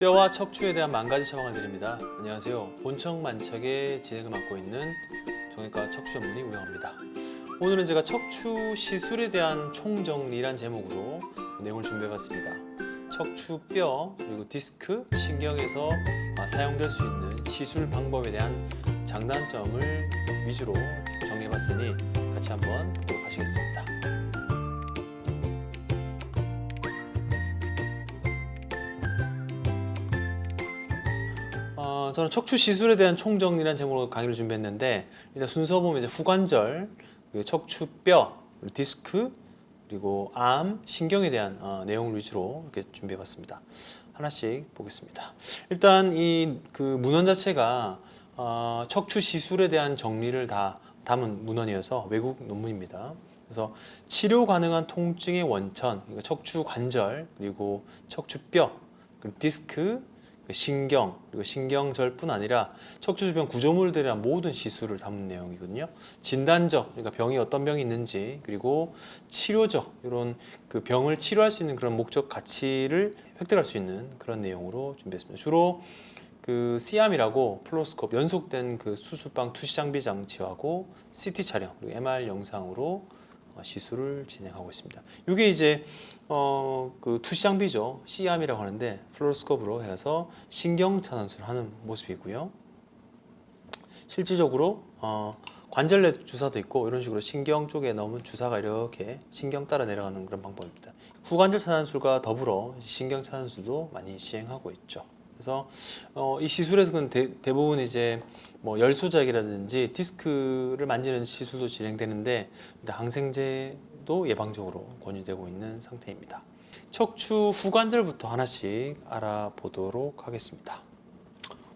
뼈와 척추에 대한 만 가지 처방을 드립니다. 안녕하세요. 본청만척의 진행을 맡고 있는 정형외과 척추 전문의 우영합니다. 오늘은 제가 척추 시술에 대한 총정리란 제목으로 내용을 준비해봤습니다. 척추뼈 그리고 디스크, 신경에서 사용될 수 있는 시술 방법에 대한 장단점을 위주로 정리해봤으니 같이 한번 보도록 하시겠습니다. 저는 척추 시술에 대한 총정리라는 제목으로 강의를 준비했는데, 일단 순서 보면 이제 후관절, 그리고 척추뼈, 그리고 디스크, 그리고 암, 신경에 대한 내용을 위주로 이렇게 준비해봤습니다. 하나씩 보겠습니다. 일단 이 문헌 자체가 척추 시술에 대한 정리를 다 담은 문헌이어서 외국 논문입니다. 그래서 치료 가능한 통증의 원천, 그러니까 척추 관절, 그리고 척추뼈, 그리고 디스크, 신경, 그리고 신경절뿐 아니라 척추 주변 구조물들에 대한 모든 시술을 담은 내용이거든요. 진단적, 그러니까 병이 어떤 병이 있는지, 그리고 치료적, 이런 그 병을 치료할 수 있는 그런 목적 가치를 획득할 수 있는 그런 내용으로 준비했습니다. 주로 그 C암이라고 플로스코프, 연속된 그 수술방 투시 장비 장치하고 CT 촬영, 그리고 MR 영상으로 시술을 진행하고 있습니다. 이게 이제 그 투시 장비죠. C암이라고 하는데 플로로스코프로 해서 신경 차단술을 하는 모습이고요. 실질적으로 관절 내 주사도 있고 이런 식으로 신경 쪽에 넣으면 주사가 이렇게 신경 따라 내려가는 그런 방법입니다. 후관절 차단술과 더불어 신경 차단술도 많이 시행하고 있죠. 그래서 이 시술에서는 대부분 이제 뭐 열소작이라든지 디스크를 만지는 시술도 진행되는데 항생제도 예방적으로 권유되고 있는 상태입니다. 척추 후관절부터 하나씩 알아보도록 하겠습니다.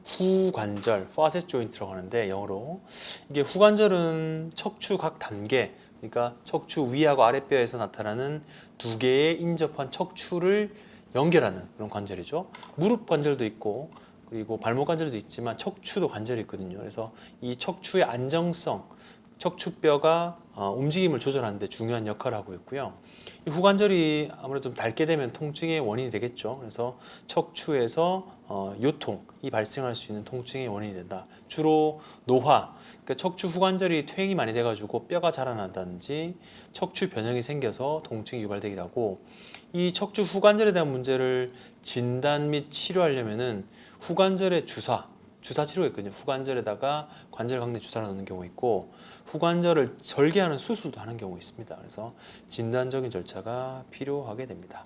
후관절, facet joint라고 하는데 영어로 이게 후관절은 척추 각 단계, 그러니까 척추 위하고 아랫뼈에서 나타나는 두 개의 인접한 척추를 연결하는 그런 관절이죠. 무릎 관절도 있고 그리고 발목 관절도 있지만 척추도 관절이 있거든요. 그래서 이 척추의 안정성, 척추뼈가 움직임을 조절하는 데 중요한 역할을 하고 있고요. 이 후관절이 아무래도 좀 닳게 되면 통증의 원인이 되겠죠. 그래서 척추에서 요통이 발생할 수 있는 통증의 원인이 된다. 주로 노화, 그러니까 척추 후관절이 퇴행이 많이 돼가지고 뼈가 자라난다든지 척추 변형이 생겨서 통증이 유발되기도 하고, 이 척추 후관절에 대한 문제를 진단 및 치료하려면은 후관절에 주사 치료가 있거든요. 후관절에다가 관절 강내 주사를 넣는 경우 있고, 후관절을 절개하는 수술도 하는 경우 있습니다. 그래서 진단적인 절차가 필요하게 됩니다.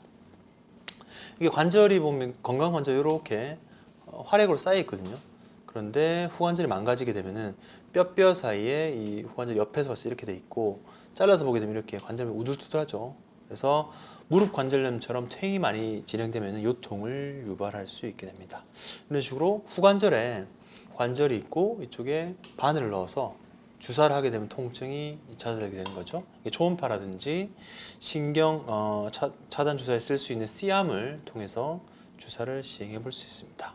이게 관절이 보면 건강 관절 이렇게 활액으로 쌓여 있거든요. 그런데 후관절이 망가지게 되면은 뼈 사이에 이 후관절 옆에서 봤을 때 이렇게 돼 있고, 잘라서 보게 되면 이렇게 관절이 우둘투둘하죠. 그래서 무릎 관절염처럼 퇴행이 많이 진행되면 요통을 유발할 수 있게 됩니다. 이런 식으로 후관절에 관절이 있고 이쪽에 바늘을 넣어서 주사를 하게 되면 통증이 잦아들게 되는 거죠. 초음파라든지 신경 차단 주사에 쓸 수 있는 C암을 통해서 주사를 시행해 볼 수 있습니다.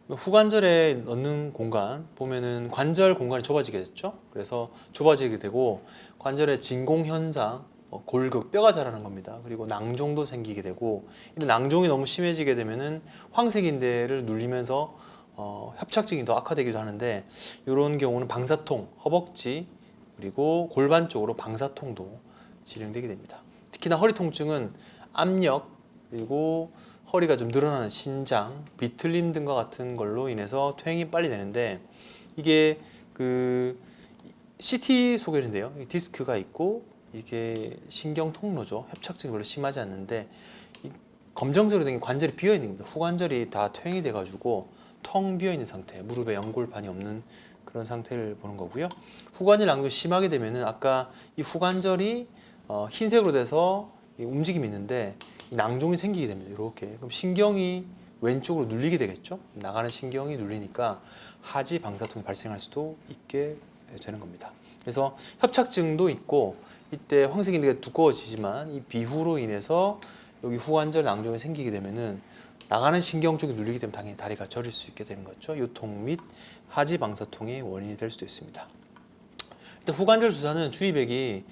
후관절에 넣는 공간 보면은 관절 공간이 좁아지게 됐죠. 그래서 좁아지게 되고 관절의 진공 현상, 골극, 뼈가 자라는 겁니다. 그리고 낭종도 생기게 되고, 이 낭종이 너무 심해지게 되면은 황색인대를 눌리면서 협착증이 더 악화되기도 하는데, 이런 경우는 방사통, 허벅지 그리고 골반 쪽으로 방사통도 진행되게 됩니다. 특히나 허리 통증은 압력 그리고 허리가 좀 늘어나는 신장, 비틀림 등과 같은 걸로 인해서 퇴행이 빨리 되는데, 이게 그 CT 소견인데요. 디스크가 있고 이게 신경 통로죠. 협착증이 별로 심하지 않는데 검정색으로 된 관절이 비어 있는 겁니다. 후관절이 다 퇴행이 돼가지고 텅 비어 있는 상태, 무릎에 연골반이 없는 그런 상태를 보는 거고요. 후관절 낭종이 심하게 되면은 아까 이 후관절이 흰색으로 돼서 움직임이 있는데 이 낭종이 생기게 됩니다. 이렇게 그럼 신경이 왼쪽으로 눌리게 되겠죠. 나가는 신경이 눌리니까 하지 방사통이 발생할 수도 있게 되는 겁니다. 그래서 협착증도 있고, 이때 황색인대가 두꺼워지지만 이 비후로 인해서 여기 후관절 낭종이 생기게 되면은 나가는 신경 쪽이 눌리게 되면 당연히 다리가 저릴 수 있게 되는 거죠. 요통 및 하지 방사통의 원인이 될 수도 있습니다. 일단 후관절 주사는 주의백이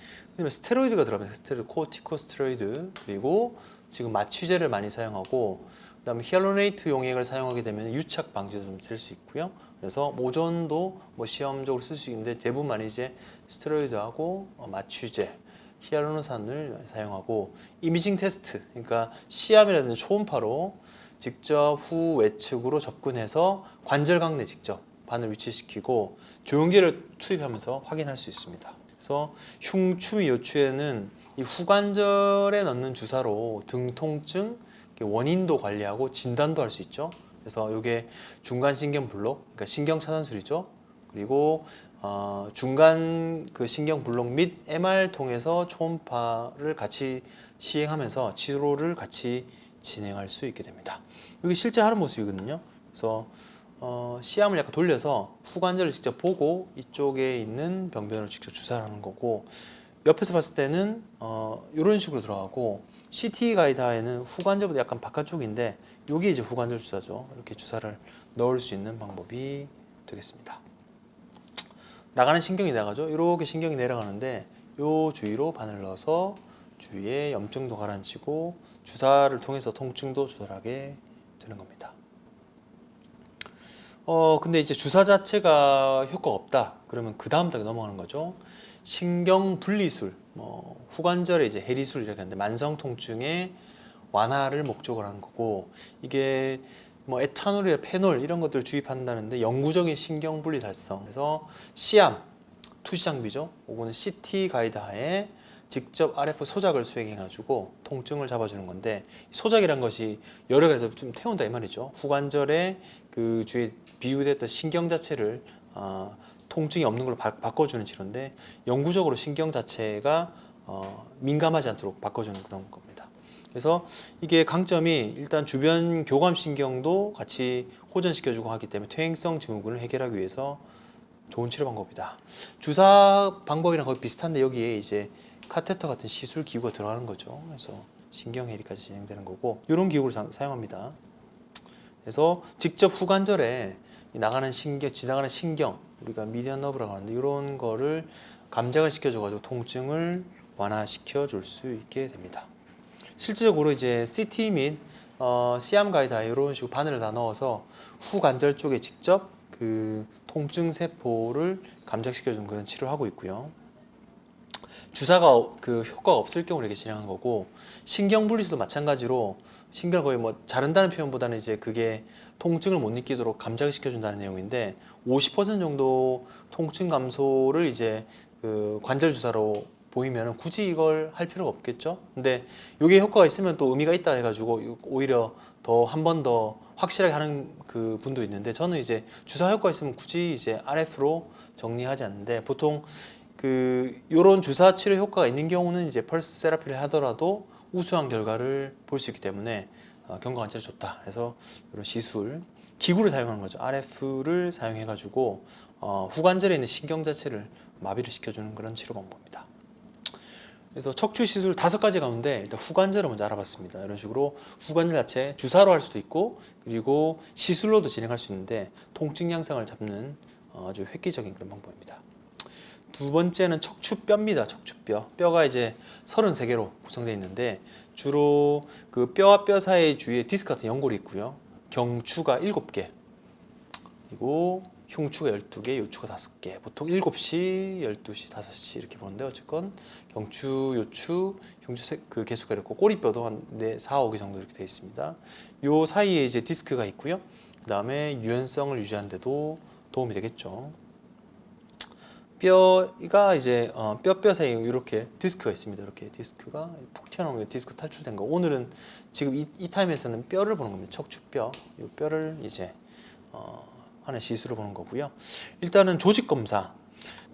스테로이드가 들어갑니다. 스테로이드, 코티코스테로이드, 그리고 지금 마취제를 많이 사용하고 그다음에 히알루로네이트 용액을 사용하게 되면 유착 방지도 좀 될 수 있고요. 그래서 오존도 뭐 시험적으로 쓸 수 있는데 대부분 많이 이제 스테로이드하고 마취제, 히알루론산을 사용하고 이미징 테스트, 그러니까 시암이라든지 초음파로 직접 후 외측으로 접근해서 관절 강내 직접 바늘 위치시키고 조영제를 투입하면서 확인할 수 있습니다. 그래서 흉추 및 요추에는 이 후관절에 넣는 주사로 등 통증 원인도 관리하고 진단도 할 수 있죠. 그래서 이게 중간신경 블록, 그러니까 신경 차단술이죠. 그리고 중간 그 신경 블록 및 MR 통해서 초음파를 같이 시행하면서 치료를 같이 진행할 수 있게 됩니다. 이게 실제 하는 모습이거든요. 그래서 시암을 약간 돌려서 후관절을 직접 보고 이쪽에 있는 병변으로 직접 주사를 하는 거고, 옆에서 봤을 때는 이런 식으로 들어가고, CT 가이드하에는 후관절보다 약간 바깥쪽인데 여기 이제 후관절 주사죠. 이렇게 주사를 넣을 수 있는 방법이 되겠습니다. 나가는 신경이 나가죠. 이렇게 신경이 내려가는데 요 주위로 바늘 넣어서 주위에 염증도 가라앉히고 주사를 통해서 통증도 조절하게 되는 겁니다. 근데 이제 주사 자체가 효과가 없다. 그러면 그 다음 단계 넘어가는 거죠. 신경 분리술, 후관절의 이제 해리술이라고 하는데 만성 통증의 완화를 목적으로 하는 거고, 이게 뭐 에탄올이나 페놀 이런 것들을 주입한다는데 영구적인 신경 분리 달성. 그래서 시암 투시 장비죠. 혹은 CT 가이드 하에 직접 RF 소작을 수행해가지고 통증을 잡아주는 건데, 소작이란 것이 여러 가지에서 좀 태운다 이 말이죠. 후관절에 그 주위에 비유됐던 신경 자체를 통증이 없는 걸로 바꿔주는 치료인데, 영구적으로 신경 자체가 민감하지 않도록 바꿔주는 그런 겁니다. 그래서 이게 강점이 일단 주변 교감 신경도 같이 호전시켜주고 하기 때문에 퇴행성 증후군을 해결하기 위해서 좋은 치료 방법이다. 주사 방법이랑 거의 비슷한데 여기에 이제 카테터 같은 시술 기구가 들어가는 거죠. 그래서 신경 해리까지 진행되는 거고, 이런 기구를 사용합니다. 그래서 직접 후관절에 나가는 신경, 지나가는 신경, 우리가 미디안 너브라고 하는데 이런 거를 감작을 시켜줘가지고 통증을 완화시켜 줄 수 있게 됩니다. 실질적으로 이제 CT 및 시암 가이드 이런 식으로 바늘을 다 넣어서 후관절 쪽에 직접 그 통증 세포를 감작시켜주는 그런 치료를 하고 있고요. 주사가 그 효과가 없을 경우 이렇게 진행한 거고, 신경 분리수도 마찬가지로 신경을 거의 뭐 자른다는 표현보다는 이제 그게 통증을 못 느끼도록 감작을 시켜준다는 내용인데, 50% 정도 통증 감소를 이제 그 관절 주사로 보이면 굳이 이걸 할 필요가 없겠죠. 근데 이게 효과가 있으면 또 의미가 있다 해가지고 오히려 더 한 번 더 확실하게 하는 그 분도 있는데, 저는 이제 주사 효과 있으면 굳이 이제 RF로 정리하지 않는데, 보통 그 요런 주사 치료 효과가 있는 경우는 이제 펄스 세라피를 하더라도 우수한 결과를 볼 수 있기 때문에 경과관찰이 좋다. 그래서 이런 시술 기구를 사용하는 거죠. RF를 사용해 가지고 후관절에 있는 신경 자체를 마비를 시켜주는 그런 치료 방법입니다. 그래서 척추 시술 5가지 가운데 일단 후관절을 먼저 알아봤습니다. 이런 식으로 후관절 자체 주사로 할 수도 있고, 그리고 시술로도 진행할 수 있는데 통증 양상을 잡는 아주 획기적인 그런 방법입니다. 두 번째는 척추뼈입니다. 척추뼈. 뼈가 이제 33개로 구성되어 있는데, 주로 그 뼈와 뼈 사이 주위에 디스크 같은 연골이 있고요. 경추가 7개, 그리고 흉추가 12개, 요추가 5개. 보통 7시, 12시, 5시 이렇게 보는데, 어쨌건 경추, 요추, 흉추 그 개수가 이렇고, 꼬리뼈도 한 4, 5개 정도 이렇게 되어 있습니다. 요 사이에 이제 디스크가 있고요. 그 다음에 유연성을 유지하는 데도 도움이 되겠죠. 뼈가 이제 뼈 사이에 이렇게 디스크가 있습니다. 이렇게 디스크가 푹 튀어나온 디스크 탈출된 거. 오늘은 지금 이 타임에서는 뼈를 보는 겁니다. 척추뼈. 이 뼈를 이제 하는 시술을 보는 거고요. 일단은 조직 검사.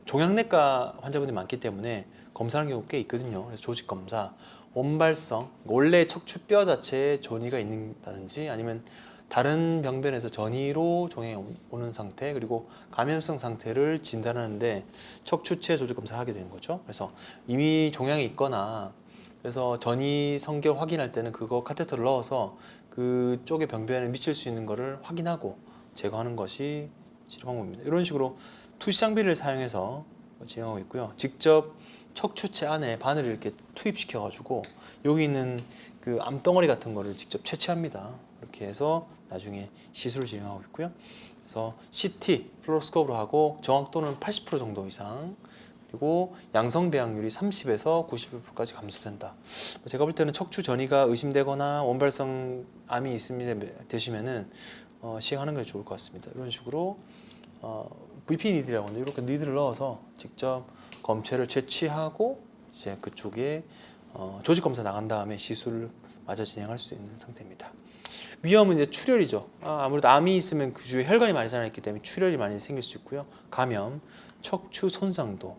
종양내과 환자분들이 많기 때문에 검사하는 경우가 꽤 있거든요. 그래서 조직 검사, 원발성, 원래 척추뼈 자체에 전이가 있는다든지 아니면 다른 병변에서 전이로 종양이 오는 상태, 그리고 감염성 상태를 진단하는데 척추체 조직 검사를 하게 되는 거죠. 그래서 이미 종양이 있거나 그래서 전이 성결 확인할 때는 그거 카테터를 넣어서 그쪽의 병변에 미칠 수 있는 거를 확인하고 제거하는 것이 치료 방법입니다. 이런 식으로 투시 장비를 사용해서 진행하고 있고요. 직접 척추체 안에 바늘을 이렇게 투입시켜 가지고 여기 있는 그 암덩어리 같은 거를 직접 채취합니다. 이렇게 해서 나중에 시술을 진행하고 있고요. 그래서 CT 플로로스코프로 하고 정확도는 80% 정도 이상, 그리고 양성 배양률이 30에서 91%까지 감소된다. 제가 볼 때는 척추 전이가 의심되거나 원발성 암이 있습니다 되시면은 시행하는 게 좋을 것 같습니다. 이런 식으로 VP 니드라고 하는데 이렇게 니드를 넣어서 직접 검체를 채취하고 이제 그쪽에 조직 검사 나간 다음에 시술을 마저 진행할 수 있는 상태입니다. 위험은 이제 출혈이죠. 아무래도 암이 있으면 그 주위에 혈관이 많이 자라있기 때문에 출혈이 많이 생길 수 있고요. 감염, 척추 손상도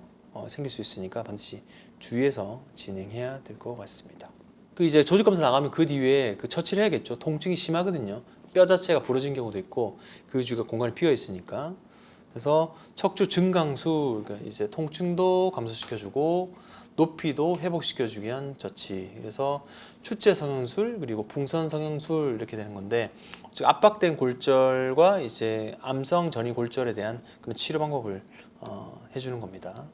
생길 수 있으니까 반드시 주의해서 진행해야 될 것 같습니다. 그 이제 조직 검사 나가면 그 뒤에 그 처치를 해야겠죠. 통증이 심하거든요. 뼈 자체가 부러진 경우도 있고 그 주위가 공간이 비어 있으니까. 그래서 척추 증강술, 그러니까 이제 통증도 감소시켜주고 높이도 회복시켜주기 위한 처치. 그래서 추체 성형술 그리고 풍선 성형술 이렇게 되는 건데, 즉 압박된 골절과 이제 암성 전이 골절에 대한 그런 치료 방법을 해주는 겁니다.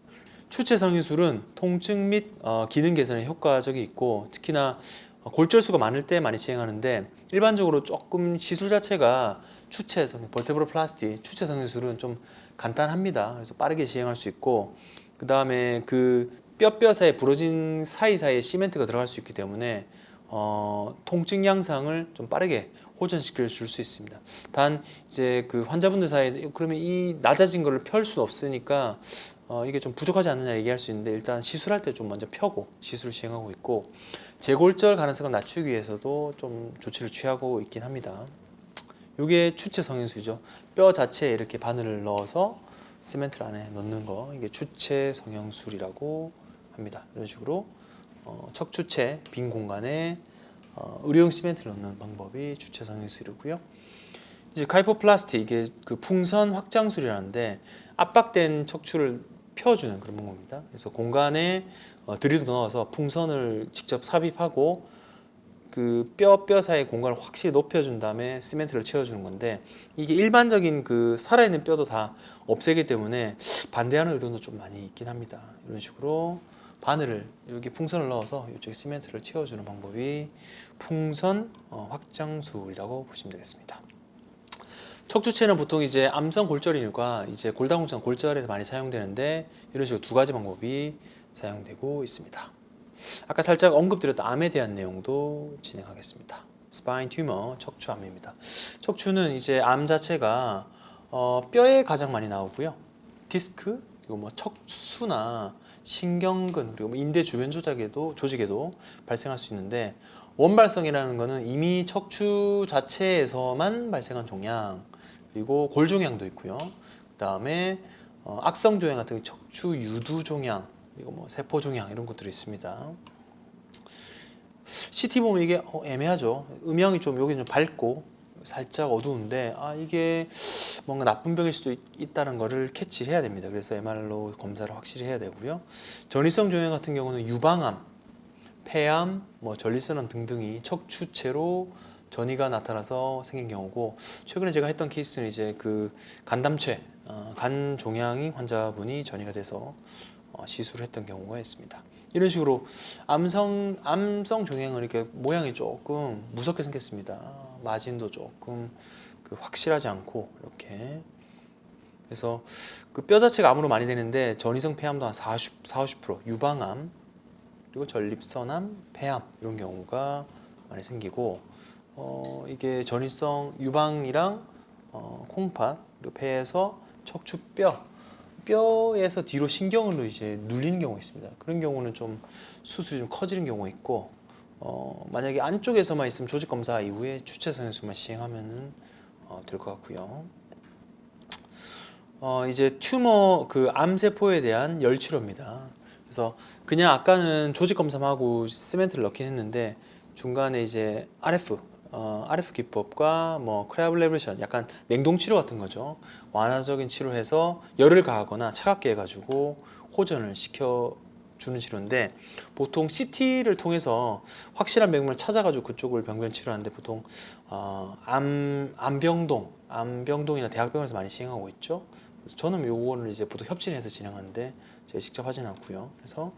추체 성형술은 통증 및 기능 개선에 효과적이 있고, 특히나 골절수가 많을 때 많이 진행하는데, 일반적으로 조금 시술 자체가 추체 성형, 버테브로플라스티, 추체 성형술은 좀 간단합니다. 그래서 빠르게 시행할 수 있고, 그 다음에 그 뼈 사이에 부러진 사이사이에 시멘트가 들어갈 수 있기 때문에 통증 양상을 좀 빠르게 호전시켜 줄 수 있습니다. 단 이제 그 환자분들 사이에 그러면 이 낮아진 거를 펼 수 없으니까 이게 좀 부족하지 않느냐 얘기할 수 있는데, 일단 시술할 때 좀 먼저 펴고 시술을 시행하고 있고, 재골절 가능성을 낮추기 위해서도 좀 조치를 취하고 있긴 합니다. 이게 추체 성형술이죠. 뼈 자체에 이렇게 바늘을 넣어서 시멘트를 안에 넣는 거, 이게 추체 성형술이라고 합니다. 이런 식으로 척추체 빈 공간에 의료용 시멘트를 넣는 방법이 추체 성형술이고요. 이제 카이포플라스티, 이게 그 풍선 확장술이라는데 압박된 척추를 펴주는 그런 방법입니다. 그래서 공간에 드릴을 넣어서 풍선을 직접 삽입하고 그 뼈 사이 공간을 확실히 높여준 다음에 시멘트를 채워주는 건데, 이게 일반적인 그 살아있는 뼈도 다 없애기 때문에 반대하는 의료도 좀 많이 있긴 합니다. 이런 식으로 바늘을 여기 풍선을 넣어서 이쪽에 시멘트를 채워주는 방법이 풍선 확장술이라고 보시면 되겠습니다. 척추체는 보통 이제 암성 골절인과 이제 골다공증 골절에 많이 사용되는데, 이런 식으로 두 가지 방법이 사용되고 있습니다. 아까 살짝 언급드렸던 암에 대한 내용도 진행하겠습니다. 스파인 튜머, 척추암입니다. 척추는 이제 암 자체가 뼈에 가장 많이 나오고요. 디스크, 그리고 뭐 척수나 신경근, 그리고 뭐 인대 주변 조직에도 발생할 수 있는데, 원발성이라는 것은 이미 척추 자체에서만 발생한 종양, 그리고 골종양도 있고요. 그 다음에 악성 종양 같은 척추 유두 종양, 그리고 뭐 세포 종양 이런 것들이 있습니다. CT 보면 이게 애매하죠. 음영이 좀 여기 좀 밝고 살짝 어두운데 이게 뭔가 나쁜 병일 수도 있다는 거를 캐치를 해야 됩니다. 그래서 MR로 검사를 확실히 해야 되고요. 전이성 종양 같은 경우는 유방암, 폐암, 뭐 전립선암 등등이 척추체로 전이가 나타나서 생긴 경우고, 최근에 제가 했던 케이스는 이제 그 간담체, 간 종양이 환자분이 전이가 돼서 시술을 했던 경우가 있습니다. 이런 식으로 암성 종양은 이렇게 모양이 조금 무섭게 생겼습니다. 마진도 조금 확실하지 않고 이렇게. 그래서 그 뼈 자체가 암으로 많이 되는데 전이성 폐암도 한 40-50%, 유방암, 그리고 전립선암, 폐암 이런 경우가 많이 생기고, 이게 전이성 유방이랑 콩팥 그리고 폐에서 뼈에서 뒤로 신경으로 이제 눌리는 경우가 있습니다. 그런 경우는 좀 수술이 좀 커지는 경우가 있고, 만약에 안쪽에서만 있으면 조직 검사 이후에 추체 성형술만 시행하면은 될 것 같고요. 이제 튜머 그 암세포에 대한 열 치료입니다. 그래서 그냥 아까는 조직 검사하고 시멘트를 넣긴 했는데, 중간에 이제 RF 기법과 뭐 크라이오블레이션, 약간 냉동 치료 같은 거죠. 완화적인 치료해서 열을 가하거나 차갑게 해가지고 호전을 시켜주는 치료인데, 보통 CT를 통해서 확실한 병명을 찾아가지고 그쪽을 병변 치료하는데, 보통 암병동이나 대학병원에서 많이 시행하고 있죠. 그래서 저는 요거를 이제 보통 협진해서 진행하는데 제가 직접 하진 않고요. 그래서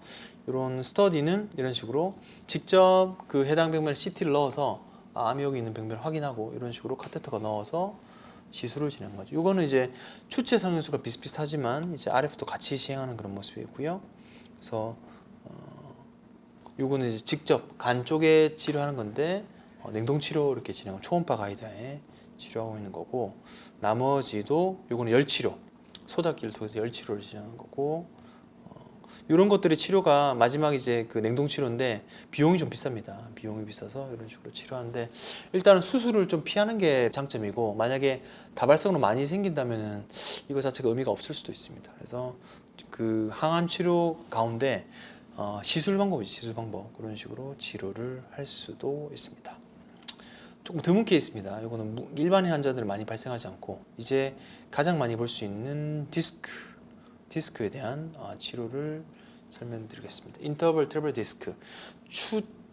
이런 스터디는 이런 식으로 직접 그 해당 병면에 CT를 넣어서 암이 여기 있는 병변을 확인하고 이런 식으로 카테터가 넣어서 시술을 진행한 거죠. 이거는 이제 추체 성형술과 비슷비슷하지만 이제 RF도 같이 시행하는 그런 모습이고요. 그래서 요거는 이제 직접 간 쪽에 치료하는 건데 냉동 치료 이렇게 진행하고 초음파 가이드에 치료하고 있는 거고, 나머지도 요거는 열 치료, 소닫기를 통해서 열 치료를 진행하는 거고, 이런 것들의 치료가 마지막 이제 그 냉동 치료인데 비용이 좀 비쌉니다. 비용이 비싸서 이런 식으로 치료하는데, 일단은 수술을 좀 피하는 게 장점이고, 만약에 다발성으로 많이 생긴다면은 이거 자체가 의미가 없을 수도 있습니다. 그래서 그 항암 치료 가운데 시술 방법이죠. 시술 방법. 그런 식으로 치료를 할 수도 있습니다. 조금 드문 케이스입니다. 이거는 일반인 환자들 많이 발생하지 않고, 이제 가장 많이 볼 수 있는 디스크에 대한 치료를 설명드리겠습니다. 인터벌 트러블 디스크,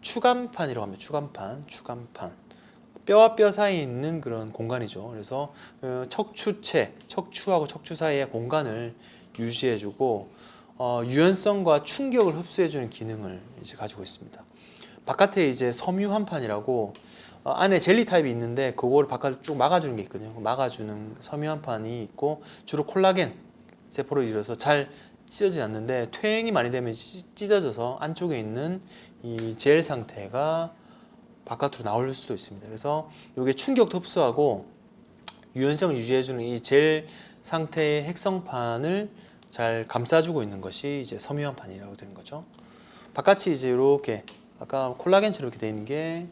추간판이라고 합니다. 추간판. 뼈와 뼈 사이에 있는 그런 공간이죠. 그래서 척추하고 척추 사이의 공간을 유지해주고 유연성과 충격을 흡수해주는 기능을 이제 가지고 있습니다. 바깥에 이제 섬유환판이라고 안에 젤리 타입이 있는데 그거를 바깥으로 쭉 막아주는 게 있거든요. 막아주는 섬유환판이 있고, 주로 콜라겐 세포를 이뤄서 잘 찢어지지 않는데, 퇴행이 많이 되면 찢어져서 안쪽에 있는 이 젤 상태가 바깥으로 나올 수 있습니다. 그래서 이게 충격도 흡수하고 유연성을 유지해주는 이 젤 상태의 핵성판을 잘 감싸주고 있는 것이 이제 섬유환판이라고 되는 거죠. 바깥이 이제 이렇게 아까 콜라겐처럼 이렇게 되어 있는 게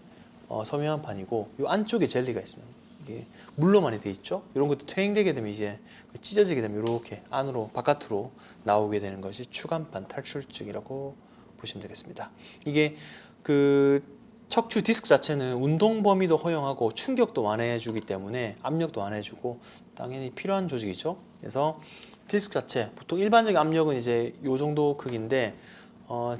섬유환판이고, 이 안쪽에 젤리가 있습니다. 이게 물로 많이 되어 있죠. 이런 것도 퇴행되게 되면 이제 찢어지게 되면 이렇게 안으로 바깥으로 나오게 되는 것이 추간판 탈출증이라고 보시면 되겠습니다. 이게 그 척추 디스크 자체는 운동 범위도 허용하고 충격도 완화해주기 때문에 압력도 완화해주고 당연히 필요한 조직이죠. 그래서 디스크 자체 보통 일반적인 압력은 이제 요 정도 크기인데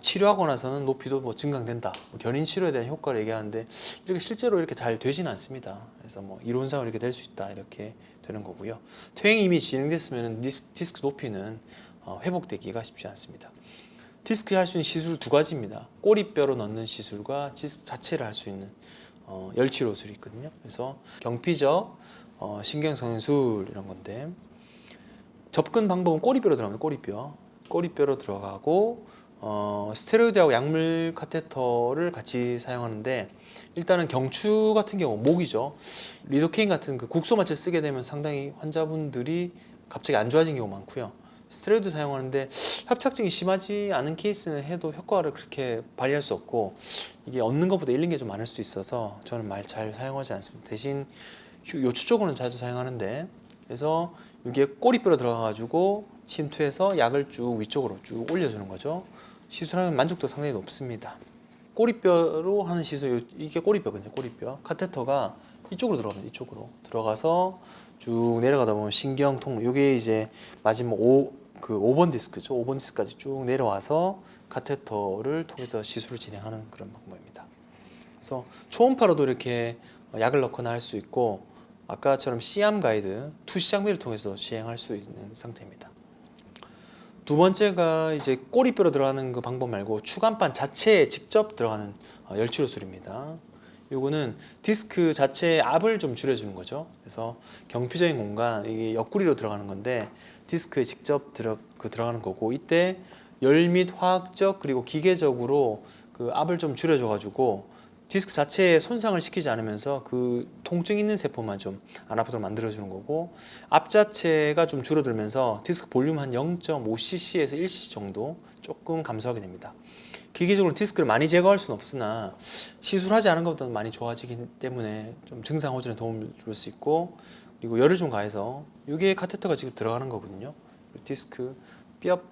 치료하고 나서는 높이도 뭐 증강된다. 견인 치료에 대한 효과를 얘기하는데 이렇게 실제로 이렇게 잘 되지는 않습니다. 그래서 뭐 이론상으로 이렇게 될 수 있다 이렇게 되는 거고요. 퇴행이 이미 진행됐으면 디스크 높이는 회복되기가 쉽지 않습니다. 디스크에 할 수 있는 시술 두 가지입니다. 꼬리뼈로 넣는 시술과 디스크 자체를 할 수 있는 열치료술이 있거든요. 그래서 경피적 신경성형술 이런 건데, 접근 방법은 꼬리뼈로 들어갑니다. 꼬리뼈로 들어가고 스테로이드하고 약물 카테터를 같이 사용하는데, 일단은 경추 같은 경우 목이죠. 리도케인 같은 그 국소마취 쓰게 되면 상당히 환자분들이 갑자기 안 좋아진 경우가 많고요. 스테로이드 사용하는데 협착증이 심하지 않은 케이스는 해도 효과를 그렇게 발휘할 수 없고, 이게 얻는 것보다 잃는 게 좀 많을 수 있어서 저는 잘 사용하지 않습니다. 대신 요추 쪽으로는 자주 사용하는데, 그래서 이게 꼬리뼈로 들어가가지고 침투해서 약을 쭉 위쪽으로 쭉 올려주는 거죠. 시술하면 만족도 상당히 높습니다. 꼬리뼈로 하는 시술, 이게 꼬리뼈거든요. 꼬리뼈 카테터가 이쪽으로 들어갑니다. 이쪽으로 들어가서 쭉 내려가다 보면 신경통, 이게 이제 마지막 5번 디스크죠. 5번 디스크까지 쭉 내려와서 카테터를 통해서 시술을 진행하는 그런 방법입니다. 그래서 초음파로도 이렇게 약을 넣거나 할 수 있고, 아까처럼 C암 가이드 투시 장비를 통해서 시행할 수 있는 상태입니다. 두 번째가 이제 꼬리뼈로 들어가는 그 방법 말고 추간판 자체에 직접 들어가는 열치료술입니다. 요거는 디스크 자체의 압을 좀 줄여주는 거죠. 그래서 경피적인 공간, 이게 옆구리로 들어가는 건데 디스크에 직접 들어가는 거고, 이때 열 및 화학적 그리고 기계적으로 그 압을 좀 줄여줘가지고 디스크 자체에 손상을 시키지 않으면서 그 통증 있는 세포만 좀 안 아프도록 만들어주는 거고, 압 자체가 좀 줄어들면서 디스크 볼륨 한 0.5cc에서 1cc 정도 조금 감소하게 됩니다. 기계적으로 디스크를 많이 제거할 수는 없으나 시술하지 않은 것보다 많이 좋아지기 때문에 좀 증상 호전에 도움을 줄 수 있고, 그리고 열을 좀 가해서 이게 카테터가 지금 들어가는 거거든요. 디스크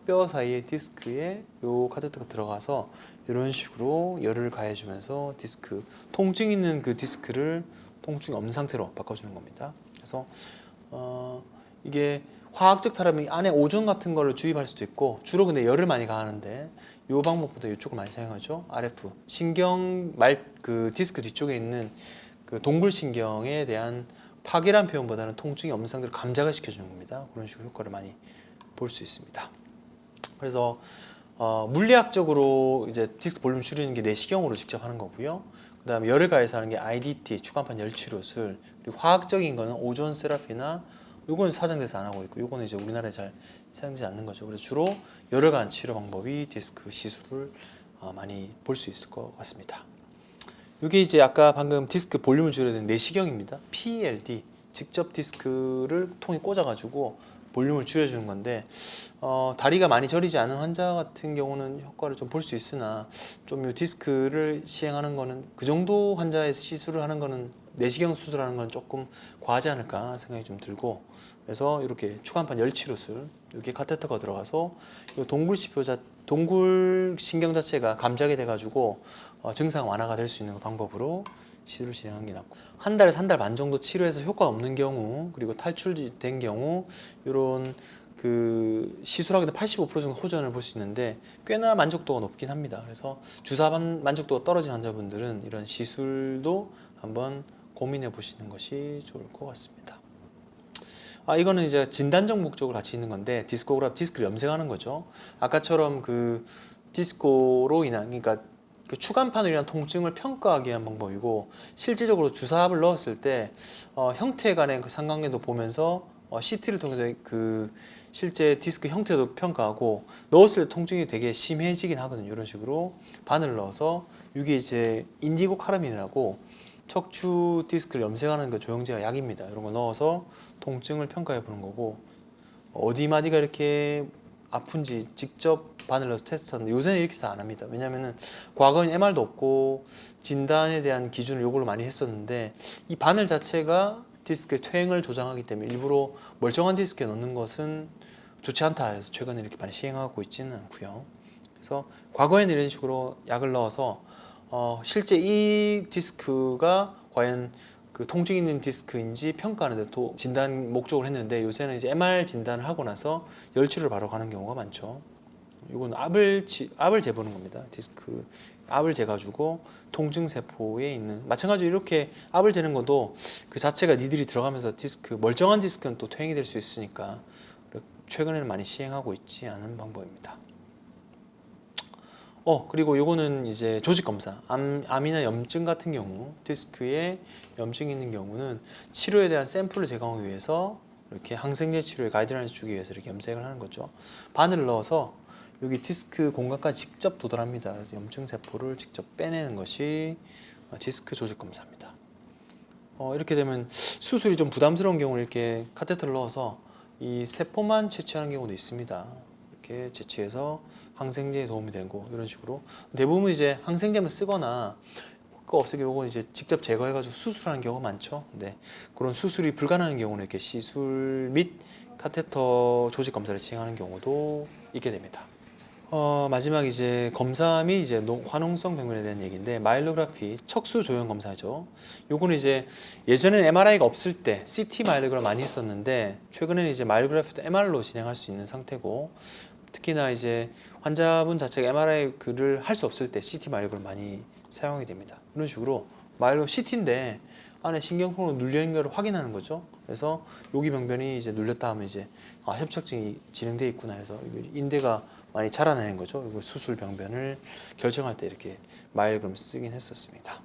뼈 사이에 디스크에 요 카테터가 들어가서 이런 식으로 열을 가해주면서 디스크 통증 있는 그 디스크를 통증이 없는 상태로 바꿔주는 겁니다. 그래서 이게 화학적 탈압이 안에 오존 같은 걸로 주입할 수도 있고, 주로 근데 열을 많이 가하는데 이 방법보다 이쪽을 많이 사용하죠. RF 신경 그 디스크 뒤쪽에 있는 그 동굴신경에 대한 파괴란 표현보다는 통증이 없는 상태로 감작을 시켜주는 겁니다. 그런 식으로 효과를 많이 볼 수 있습니다. 그래서 물리학적으로 이제 디스크 볼륨 줄이는 게 내시경으로 직접 하는 거고요. 그다음에 열을 가해서 하는 게 IDT, 추간판 열치료술, 그리고 화학적인 거는 오존 세라피나 요거는 사정돼서 안 하고 있고 요거는 이제 우리나라에 잘 사용되지 않는 거죠. 그래서 주로 열을 가한 치료 방법이 디스크 시술을 많이 볼 수 있을 것 같습니다. 이게 이제 아까 방금 디스크 볼륨을 줄여야 내시경입니다. PLD, 직접 디스크를 통에 꽂아가지고 볼륨을 줄여주는 건데 다리가 많이 저리지 않은 환자 같은 경우는 효과를 좀 볼 수 있으나 좀 이 디스크를 시행하는 거는 그 정도 환자의 시술을 하는 거는 내시경 수술하는 건 조금 과하지 않을까 생각이 좀 들고 그래서 이렇게 추간판 열치료술 여기 카테터가 들어가서 이 동굴 신경 자체가 감작이 돼가지고 증상 완화가 될 수 있는 방법으로 시술을 진행하는 게 낫고 한 달에서 한 달 반 정도 치료해서 효과 없는 경우 그리고 탈출된 경우 이런 그 시술하게 되면 85% 정도 호전을 볼 수 있는데 꽤나 만족도가 높긴 합니다. 그래서 주사 만족도가 떨어진 환자분들은 이런 시술도 한번 고민해 보시는 것이 좋을 것 같습니다. 이거는 이제 진단적 목적으로 같이 있는 건데 디스크를 염색하는 거죠. 아까처럼 그 디스코로 인한 그러니까 그 추간판으로 인한 통증을 평가하기 위한 방법이고 실질적으로 주사압을 넣었을 때 형태 간의 그 상관계도 보면서 CT를 통해서 그 실제 디스크 형태도 평가하고 넣었을 때 통증이 되게 심해지긴 하거든요. 이런 식으로 바늘을 넣어서 이게 이제 인디고 카르민이라고 척추 디스크를 염색하는 그 조영제가 약입니다. 이런 거 넣어서 통증을 평가해 보는 거고 어디 마디가 이렇게 아픈지 직접 바늘 넣어서 테스트하는데 요새는 이렇게 다 안 합니다. 왜냐면은 과거엔 MR도 없고 진단에 대한 기준을 요걸로 많이 했었는데 이 바늘 자체가 디스크의 퇴행을 조장하기 때문에 일부러 멀쩡한 디스크에 넣는 것은 좋지 않다 해서 최근에 이렇게 많이 시행하고 있지는 않고요. 그래서 과거에는 이런 식으로 약을 넣어서 실제 이 디스크가 과연 그 통증 있는 디스크인지 평가하는데 또 진단 목적으로 했는데 요새는 이제 MR 진단을 하고 나서 열치료를 바로 가는 경우가 많죠. 이건 압을 재보는 겁니다. 디스크 압을 재가지고 통증 세포에 있는 마찬가지로 이렇게 압을 재는 것도 그 자체가 니들이 들어가면서 디스크 멀쩡한 디스크는 또 퇴행이 될 수 있으니까 최근에는 많이 시행하고 있지 않은 방법입니다. 그리고 요거는 이제 조직 검사. 암이나 염증 같은 경우, 디스크에 염증이 있는 경우는 치료에 대한 샘플을 제공하기 위해서 이렇게 항생제 치료에 가이드라인을 주기 위해서 이렇게 염색을 하는 거죠. 바늘을 넣어서 여기 디스크 공간까지 직접 도달합니다. 그래서 염증 세포를 직접 빼내는 것이 디스크 조직 검사입니다. 이렇게 되면 수술이 좀 부담스러운 경우는 이렇게 카테터를 넣어서 이 세포만 채취하는 경우도 있습니다. 이렇게 채취해서 항생제에 도움이 되고 이런 식으로 대부분 이제 항생제만 쓰거나 그거 없으면 요거 이제 직접 제거해가지고 수술하는 경우가 많죠. 네, 그런 수술이 불가능한 경우는 이렇게 시술 및 카테터 조직 검사를 진행하는 경우도 있게 됩니다. 마지막 이제 검사 및 이제 화농성 병변에 대한 얘기인데 마일로그래피 척수 조형 검사죠. 요거는 이제 예전에는 MRI가 없을 때 CT 마일로그램 많이 했었는데 최근에는 이제 마일로그래피도 MR로 진행할 수 있는 상태고 특히나 이제 환자분 자체가 MRI를 할 수 없을 때 CT 마일로그램 많이 사용이 됩니다. 이런 식으로 마일로그램 CT인데 안에 신경통으로 눌려 있는 걸 확인하는 거죠. 그래서 여기 병변이 이제 눌렸다 하면 이제 협착증이 진행돼 있구나 해서 인대가 많이 자라나는 거죠. 이거 수술 병변을 결정할 때 이렇게 마일로그램 쓰긴 했었습니다.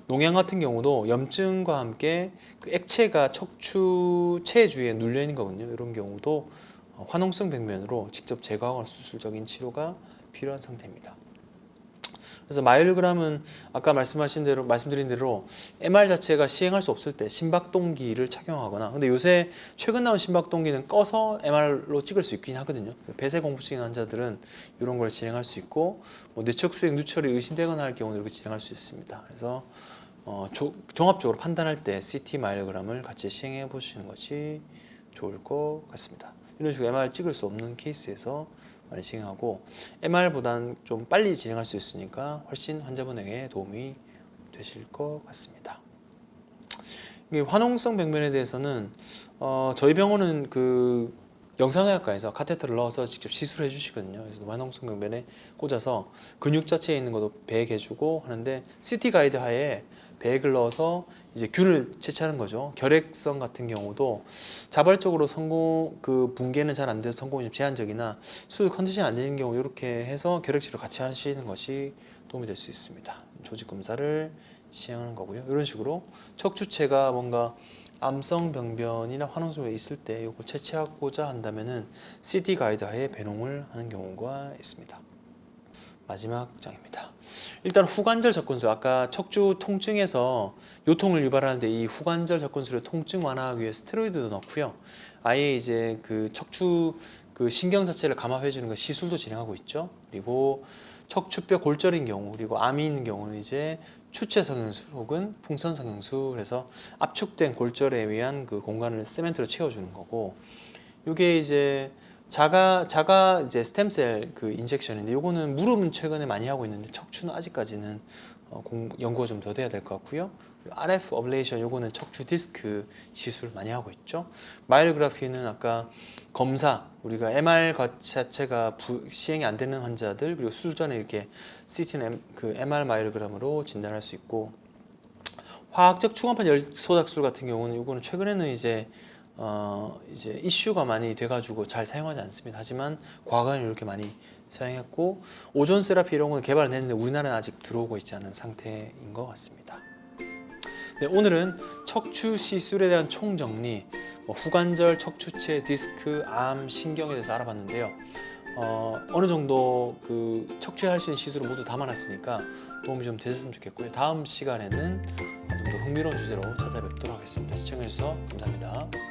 농양 같은 경우도 염증과 함께 그 액체가 척추체 주위에 눌려 있는 거거든요. 이런 경우도 화농성 병변으로 직접 제거하거나 수술적인 치료가 필요한 상태입니다. 그래서 마일로그램은 아까 말씀드린 대로 MR 자체가 시행할 수 없을 때 심박동기를 착용하거나 근데 요새 최근 나온 심박동기는 꺼서 MR로 찍을 수 있긴 하거든요. 폐쇄 공포증 있는 환자들은 이런 걸 진행할 수 있고 뇌척 수액 누철이 의심되거나 할 경우는 이렇게 진행할 수 있습니다. 그래서 종합적으로 판단할 때 CT 마일로그램을 같이 시행해 보시는 것이 좋을 것 같습니다. 이런 식으로 MR 찍을 수 없는 케이스에서 많이 진행하고 MR보다는 좀 빨리 진행할 수 있으니까 훨씬 환자분에게 도움이 되실 것 같습니다. 화농성 병변에 대해서는 저희 병원은 그 영상의학과에서 카테터를 넣어서 직접 시술을 해주시거든요. 그래서 화농성 병변에 꽂아서 근육 자체에 있는 것도 배액해주고 하는데 CT 가이드 하에 배액을 넣어서 이제 균을 채취하는 거죠. 결핵성 같은 경우도 자발적으로 그 붕괴는 잘 안 돼서 성공이 좀 제한적이나 수술 컨디션이 안 되는 경우 이렇게 해서 결핵 치료 같이 하시는 것이 도움이 될 수 있습니다. 조직 검사를 시행하는 거고요. 이런 식으로 척추체가 뭔가 암성 병변이나 화농성이 있을 때 이걸 채취하고자 한다면은 CT 가이드 하에 배농을 하는 경우가 있습니다. 마지막 장입니다. 일단 후관절 접근술, 아까 척추 통증에서 요통을 유발하는데 이 후관절 접근술의 통증 완화하기 위해 스테로이드도 넣고요. 아예 이제 그 척추 그 신경 자체를 감압해 주는 그 시술도 진행하고 있죠. 그리고 척추뼈 골절인 경우, 그리고 암이 있는 경우는 이제 추체 성형술 혹은 풍선 성형술해서 압축된 골절에 의한 그 공간을 세멘트로 채워주는 거고, 이게 이제 자가 이제 스템셀 그 인젝션인데, 요거는 무릎은 최근에 많이 하고 있는데 척추는 아직까지는 연구가 좀 더 돼야 될 것 같고요. RF 어블레이션, 요거는 척추 디스크 시술 많이 하고 있죠. 마이오그래피는 아까 검사, 우리가 MR 자체가 시행이 안 되는 환자들, 그리고 수술 전에 이렇게 CT나 그 MR 마이오그램으로 진단할 수 있고, 화학적 충원판 열소작술 같은 경우는 요거는 최근에는 이제 이슈가 많이 돼가지고 잘 사용하지 않습니다. 하지만 과거에는 이렇게 많이 사용했고, 오존 세라피 이런 거는 개발은 했는데 우리나라는 아직 들어오고 있지 않은 상태인 것 같습니다. 네, 오늘은 척추 시술에 대한 총정리, 후관절, 척추체, 디스크, 암, 신경에 대해서 알아봤는데요. 어느 정도 그 척추에 할 수 있는 시술을 모두 담아놨으니까 도움이 좀 되셨으면 좋겠고요. 다음 시간에는 좀 더 흥미로운 주제로 찾아뵙도록 하겠습니다. 시청해주셔서 감사합니다.